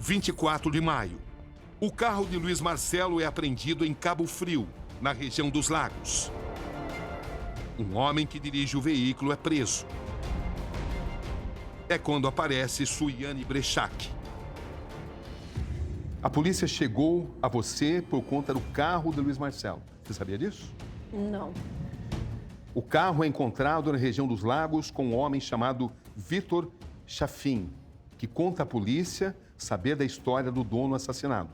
24 de maio. O carro de Luiz Marcelo é apreendido em Cabo Frio, na região dos Lagos. Um homem que dirige o veículo é preso. É quando aparece Suiane Brechac. A polícia chegou a você por conta do carro de Luiz Marcelo. Você sabia disso? Não. O carro é encontrado na região dos Lagos com um homem chamado Vitor Chafin, que conta à polícia saber da história do dono assassinado.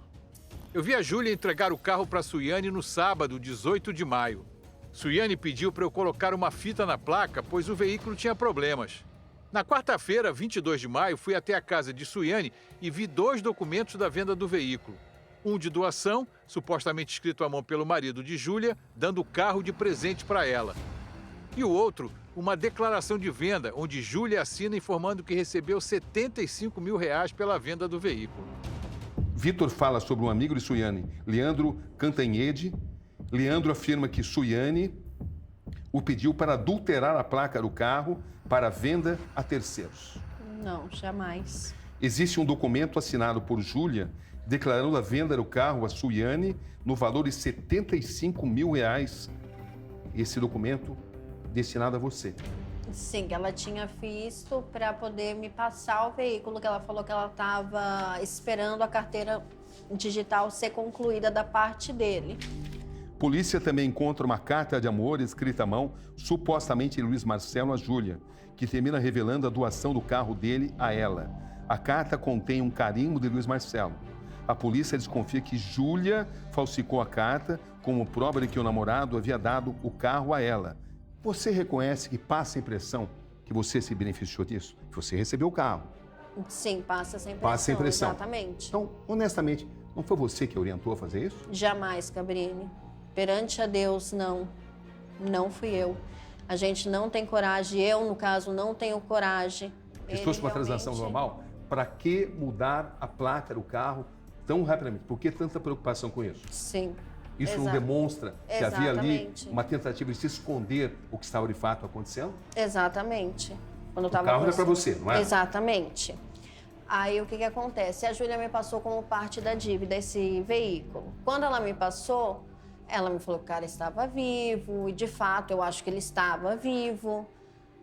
Eu vi a Júlia entregar o carro para Suiane no sábado, 18 de maio. Suiane pediu para eu colocar uma fita na placa, pois o veículo tinha problemas. Na quarta-feira, 22 de maio, fui até a casa de Suiane e vi 2 documentos da venda do veículo. Um de doação, supostamente escrito à mão pelo marido de Júlia, dando o carro de presente para ela. E o outro, uma declaração de venda, onde Júlia assina informando que recebeu R$75 mil pela venda do veículo. Vitor fala sobre um amigo de Suiane, Leandro Cantanhede. Leandro afirma que Suiane o pediu para adulterar a placa do carro para venda a terceiros. Não, jamais. Existe um documento assinado por Júlia declarando a venda do carro a Suiane no valor de R$75 mil. Esse documento destinado a você. Sim, que ela tinha visto para poder me passar o veículo, que ela falou que ela estava esperando a carteira digital ser concluída da parte dele. Polícia também encontra uma carta de amor escrita à mão, supostamente de Luiz Marcelo a Júlia, que termina revelando a doação do carro dele a ela. A carta contém um carimbo de Luiz Marcelo. A polícia desconfia que Júlia falsificou a carta como prova de que o namorado havia dado o carro a ela. Você reconhece que passa a impressão que você se beneficiou disso? Que você recebeu o carro. Sim, passa essa impressão. Passa a impressão. Exatamente. Então, honestamente, não foi você que orientou a fazer isso? Jamais, Cabrini. Perante a Deus, não. Não fui eu. A gente não tem coragem. Eu, no caso, não tenho coragem. Se fosse uma transação normal, para que mudar a placa do carro tão rapidamente? Por que tanta preocupação com isso? Sim. Isso não demonstra que havia ali Exatamente. uma tentativa de se esconder o que estava de fato acontecendo? Exatamente. Quando eu O tava carro era para você, não é? Exatamente. Aí o que acontece? A Júlia me passou como parte da dívida esse veículo. Quando ela me passou, ela me falou que o cara estava vivo, e de fato eu acho que ele estava vivo.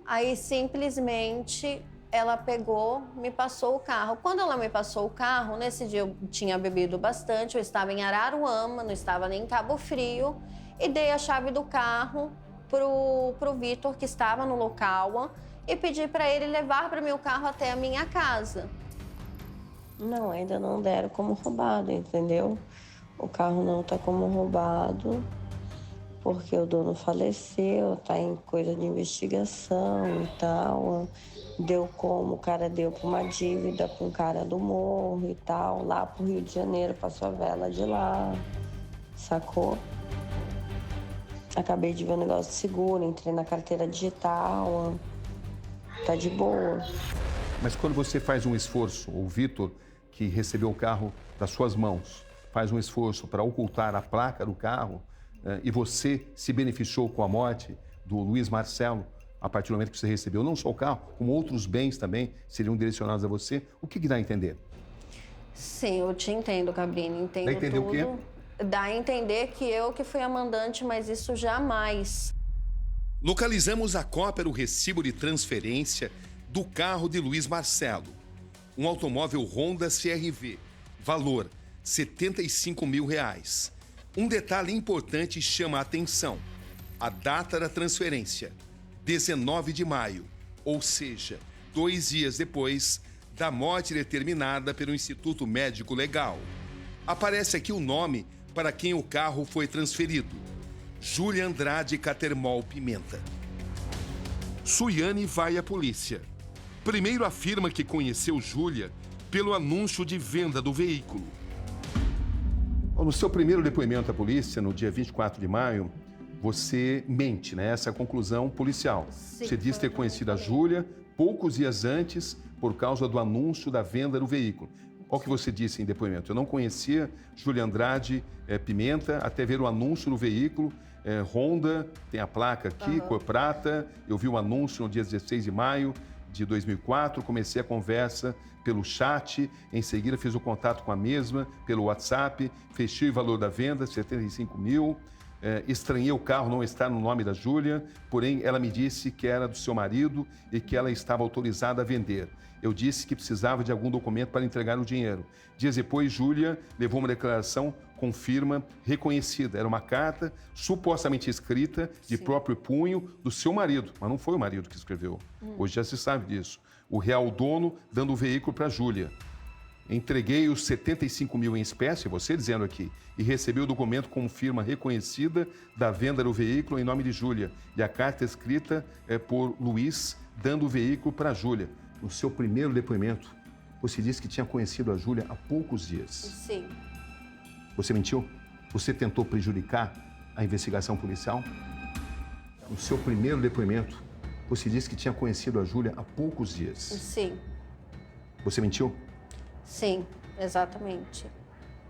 Aí simplesmente ela pegou, me passou o carro. Quando ela me passou o carro, nesse dia eu tinha bebido bastante, eu estava em Araruama, não estava nem em Cabo Frio, e dei a chave do carro pro Vitor, que estava no local, e pedi para ele levar para meu carro até a minha casa. Não, ainda não deram como roubado, entendeu? O carro não tá como roubado, porque o dono faleceu, tá em coisa de investigação e tal. Deu como, o cara deu pra uma dívida com o cara do morro e tal, lá pro Rio de Janeiro, passou a vela de lá, sacou? Acabei de ver um negócio de seguro, entrei na carteira digital, tá de boa. Mas quando você faz um esforço, o Vitor, que recebeu o carro das suas mãos, faz um esforço para ocultar a placa do carro, e você se beneficiou com a morte do Luiz Marcelo, a partir do momento que você recebeu não só o carro, como outros bens também seriam direcionados a você, o que dá a entender? Sim, eu te entendo, Cabrini, entendo Dá a entender tudo. o quê? Dá a entender que eu que fui a mandante, mas isso jamais. Localizamos a cópia do recibo de transferência do carro de Luiz Marcelo. Um automóvel Honda CR-V, valor R$75 mil. Um detalhe importante chama a atenção. A data da transferência, 19 de maio, ou seja, 2 dias depois da morte determinada pelo Instituto Médico Legal. Aparece aqui o nome para quem o carro foi transferido: Júlia Andrade Catermol Pimenta. Suiane vai à polícia. Primeiro afirma que conheceu Júlia pelo anúncio de venda do veículo. No seu primeiro depoimento à polícia, no dia 24 de maio, você mente, né? Essa é a conclusão policial. Sim, você diz ter conhecido a Júlia poucos dias antes por causa do anúncio da venda do veículo. Qual que você disse em depoimento? Eu não conhecia Júlia Andrade Pimenta até ver o anúncio no veículo. Honda, tem a placa aqui, cor prata. Eu vi o anúncio no dia 16 de maio de 2004, comecei a conversa pelo chat, em seguida fiz o contato com a mesma pelo WhatsApp, fechei o valor da venda, 75 mil, estranhei o carro não estar no nome da Júlia, porém ela me disse que era do seu marido e que ela estava autorizada a vender. Eu disse que precisava de algum documento para entregar o dinheiro. Dias depois, Júlia levou uma declaração com firma reconhecida. Era uma carta supostamente escrita de próprio punho do seu marido, mas não foi o marido que escreveu. Hoje já se sabe disso. O real dono dando o veículo para Júlia. Entreguei os 75 mil em espécie, você dizendo aqui, e recebi o documento com firma reconhecida da venda do veículo em nome de Júlia. E a carta escrita por Luiz, dando o veículo para Júlia. No seu primeiro depoimento, você disse que tinha conhecido a Júlia há poucos dias. Sim. Você mentiu? Você tentou prejudicar a investigação policial? No seu primeiro depoimento, você disse que tinha conhecido a Júlia há poucos dias. Sim. Você mentiu? Sim, exatamente.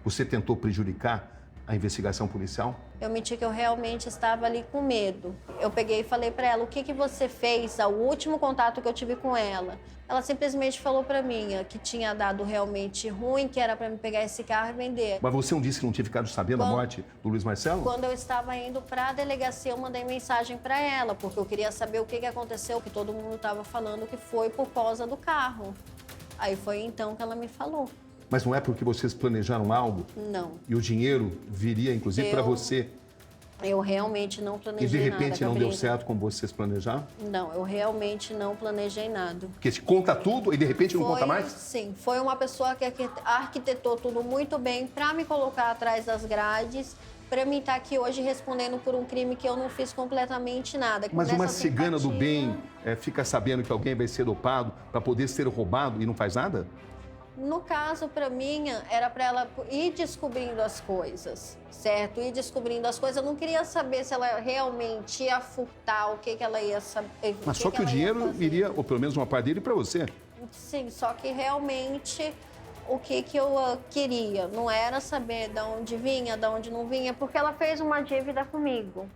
Você tentou prejudicar a investigação policial? Eu menti que eu realmente estava ali com medo. Eu peguei e falei para ela, o que você fez ao último contato que eu tive com ela? Ela simplesmente falou para mim que tinha dado realmente ruim, que era para me pegar esse carro e vender. Mas você não disse que não tinha ficado sabendo da morte do Luiz Marcelo? Quando eu estava indo para a delegacia, eu mandei mensagem para ela, porque eu queria saber o que aconteceu, que todo mundo estava falando que foi por causa do carro. Aí foi então que ela me falou. Mas não é porque vocês planejaram algo? Não. E o dinheiro viria, inclusive, para você? Eu realmente não planejei nada. E de repente nada, não deu certo como vocês planejaram? Não, eu realmente não planejei nada. Porque se conta tudo e de repente não conta mais? Sim, foi uma pessoa que arquitetou tudo muito bem para me colocar atrás das grades, para mim estar aqui hoje respondendo por um crime que eu não fiz completamente nada. Mas uma Nessa cigana do tentativa, bem fica sabendo que alguém vai ser dopado para poder ser roubado e não faz nada? No caso, para mim, era para ela ir descobrindo as coisas, certo? Ir descobrindo as coisas. Eu não queria saber se ela realmente ia furtar, o que ela ia saber. Mas só que o dinheiro iria, ou pelo menos uma parte dele, para você. Sim, só que realmente o que eu queria não era saber de onde vinha, de onde não vinha, porque ela fez uma dívida comigo.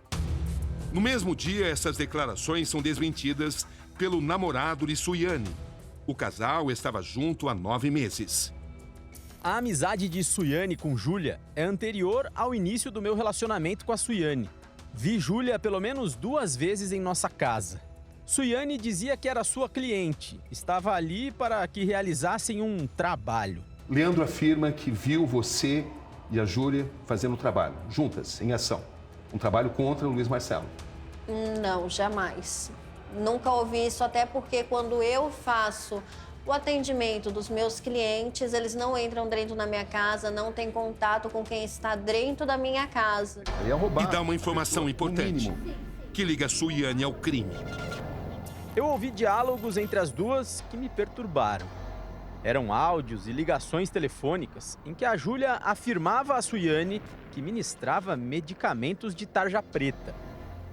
No mesmo dia, essas declarações são desmentidas pelo namorado de Suiane. O casal estava junto há 9 meses. A amizade de Suiane com Júlia é anterior ao início do meu relacionamento com a Suiane. Vi Júlia pelo menos 2 vezes em nossa casa. Suiane dizia que era sua cliente, estava ali para que realizassem um trabalho. Leandro afirma que viu você e a Júlia fazendo um trabalho, juntas, em ação. Um trabalho contra o Luiz Marcelo. Não, jamais. Nunca ouvi isso, até porque quando eu faço o atendimento dos meus clientes, eles não entram dentro da minha casa, não tem contato com quem está dentro da minha casa. Aí é roubar. E dá uma informação importante, mínimo. que liga Suiane ao crime. Eu ouvi diálogos entre as duas que me perturbaram. Eram áudios e ligações telefônicas em que a Júlia afirmava a Suiane que ministrava medicamentos de tarja preta,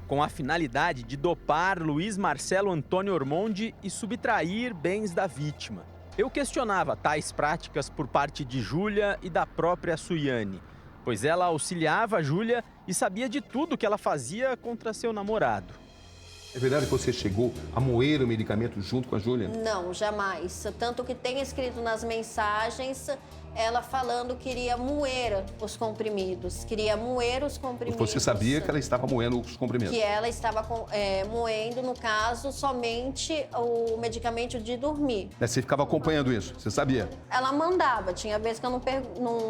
com a finalidade de dopar Luiz Marcelo Antônio Ormonde e subtrair bens da vítima. Eu questionava tais práticas por parte de Júlia e da própria Suiane, pois ela auxiliava a Júlia e sabia de tudo que ela fazia contra seu namorado. É verdade que você chegou a moer o medicamento junto com a Júlia? Não, jamais. Tanto que tem escrito nas mensagens ela falando que iria moer os comprimidos. Queria moer os comprimidos. Você sabia que ela estava moendo os comprimidos? Que ela estava moendo, no caso, somente o medicamento de dormir. Você ficava acompanhando isso, você sabia? Ela mandava, tinha vezes que eu não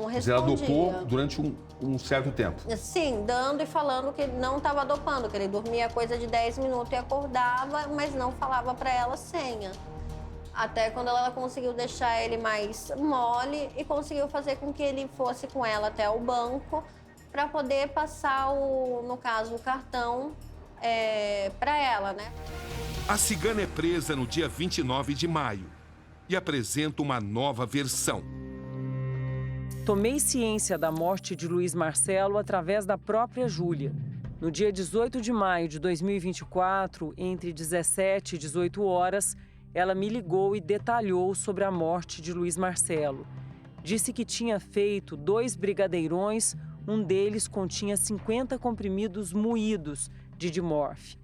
respondia. Mas ela dopou durante um certo tempo? Sim, dando e falando que não estava dopando, que ele dormia coisa de 10 minutos e acordava, mas não falava para ela a senha. Até quando ela conseguiu deixar ele mais mole e conseguiu fazer com que ele fosse com ela até o banco para poder passar, no caso, o cartão para ela, né? A cigana é presa no dia 29 de maio e apresenta uma nova versão. Tomei ciência da morte de Luiz Marcelo através da própria Júlia. No dia 18 de maio de 2024, entre 17 e 18 horas, ela me ligou e detalhou sobre a morte de Luiz Marcelo. Disse que tinha feito 2 brigadeirões, um deles continha 50 comprimidos moídos de Dimorf.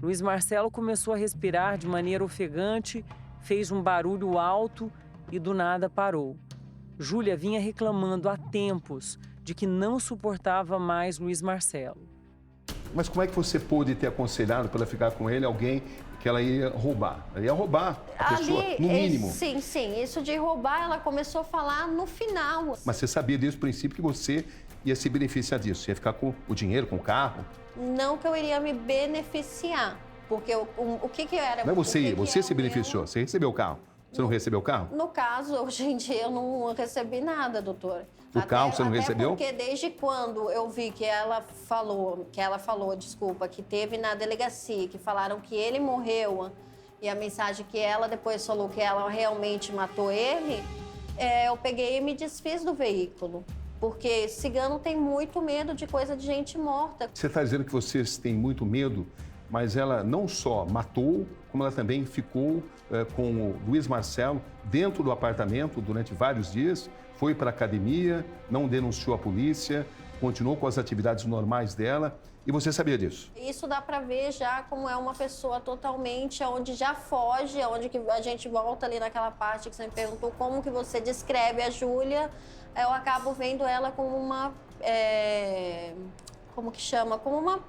Luiz Marcelo começou a respirar de maneira ofegante fez um barulho alto e do nada parou. Júlia vinha reclamando há tempos de que não suportava mais Luiz Marcelo. Mas como é que você pôde ter aconselhado para ela ficar com ele alguém que ela ia roubar? Ela ia roubar a pessoa, no mínimo. Sim, sim. Isso de roubar, ela começou a falar no final. Mas você sabia desde o princípio que você ia se beneficiar disso? Você ia ficar com o dinheiro, com o carro? Não que eu iria me beneficiar, porque o que era... Mas você que se beneficiou, você recebeu o carro. Você não recebeu o carro? No caso, hoje em dia, eu não recebi nada, doutor. O carro você não recebeu? Porque desde quando eu vi que ela falou, desculpa, que teve na delegacia, que falaram que ele morreu, e a mensagem que ela depois falou que ela realmente matou ele, eu peguei e me desfiz do veículo. Porque cigano tem muito medo de coisa de gente morta. Você está dizendo que vocês têm muito medo, mas ela não só matou, como ela também ficou com o Luiz Marcelo dentro do apartamento durante vários dias, foi para a academia, não denunciou a polícia, continuou com as atividades normais dela. E você sabia disso? Isso dá para ver já como é uma pessoa totalmente, onde já foge, onde que a gente volta ali naquela parte que você me perguntou como que você descreve a Júlia. Eu acabo vendo ela como uma, como que chama? Como uma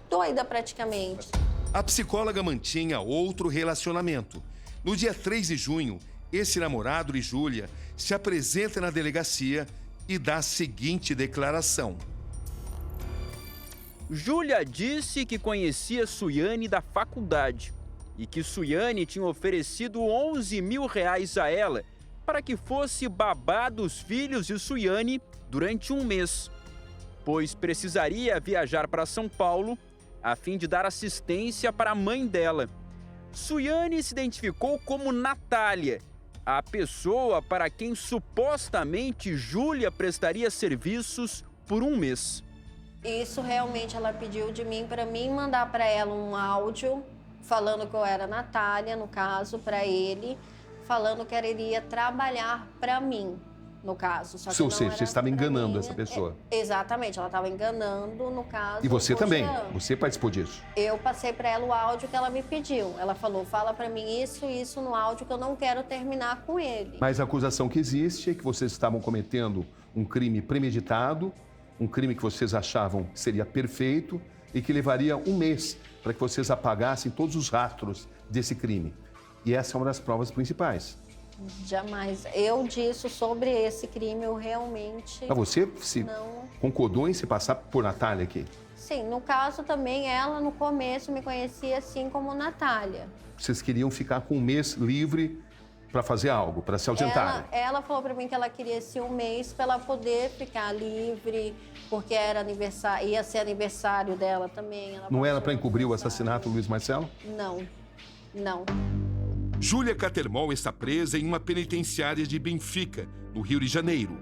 doida praticamente. A psicóloga mantinha outro relacionamento. No dia 3 de junho, esse namorado de Júlia se apresenta na delegacia e dá a seguinte declaração. Júlia disse que conhecia Suiane da faculdade e que Suiane tinha oferecido 11 mil reais a ela para que fosse babá dos filhos de Suiane durante um mês, pois precisaria viajar para São Paulo a fim de dar assistência para a mãe dela. Suiane se identificou como Natália, a pessoa para quem supostamente Júlia prestaria serviços por um mês. Isso realmente ela pediu de mim para mim mandar para ela um áudio falando que eu era Natália, no caso, para ele, falando que ela iria trabalhar para mim, no caso. Só que ou seja, você estava enganando essa pessoa. Exatamente, ela estava enganando, no caso. E você também, você participou disso. Eu passei para ela o áudio que ela me pediu. Ela falou, fala para mim isso no áudio que eu não quero terminar com ele. Mas a acusação que existe é que vocês estavam cometendo um crime premeditado, um crime que vocês achavam que seria perfeito e que levaria um mês para que vocês apagassem todos os rastros desse crime. E essa é uma das provas principais. Jamais. Eu disse sobre esse crime, eu realmente... Mas você não... concordou em se passar por Natália aqui? Sim, no caso também ela no começo me conhecia assim como Natália. Vocês queriam ficar com um mês livre para fazer algo, para se ausentarem? Ela falou para mim que ela queria esse um mês para ela poder ficar livre, porque era aniversário, ia ser aniversário dela também. Não era para encobrir o assassinato do Luiz Marcelo? Não, não. Júlia Catermol está presa em uma penitenciária de Benfica, no Rio de Janeiro.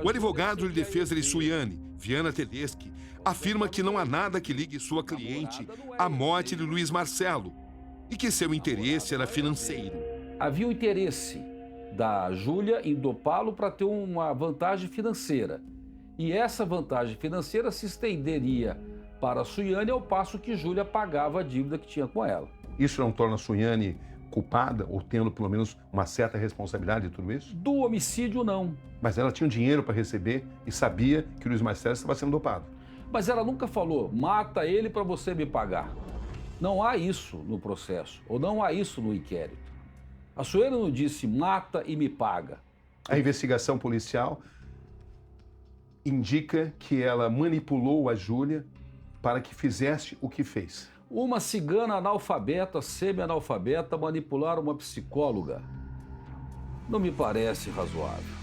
O advogado de defesa de Suiane, Viana Tedeschi, afirma que não há nada que ligue sua cliente à morte de Luiz Marcelo e que seu interesse era financeiro. Havia o interesse da Júlia em dopá-lo para ter uma vantagem financeira. E essa vantagem financeira se estenderia para a Suiane ao passo que Júlia pagava a dívida que tinha com ela. Isso não torna a Suiane culpada ou tendo pelo menos uma certa responsabilidade de tudo isso? Do homicídio, não. Mas ela tinha um dinheiro para receber e sabia que o Luiz Marcelo estava sendo dopado. Mas ela nunca falou, mata ele para você me pagar. Não há isso no processo, ou não há isso no inquérito. A Suiane não disse, mata e me paga. A investigação policial indica que ela manipulou a Júlia para que fizesse o que fez. Uma cigana analfabeta, semi-analfabeta, manipular uma psicóloga. Não me parece razoável.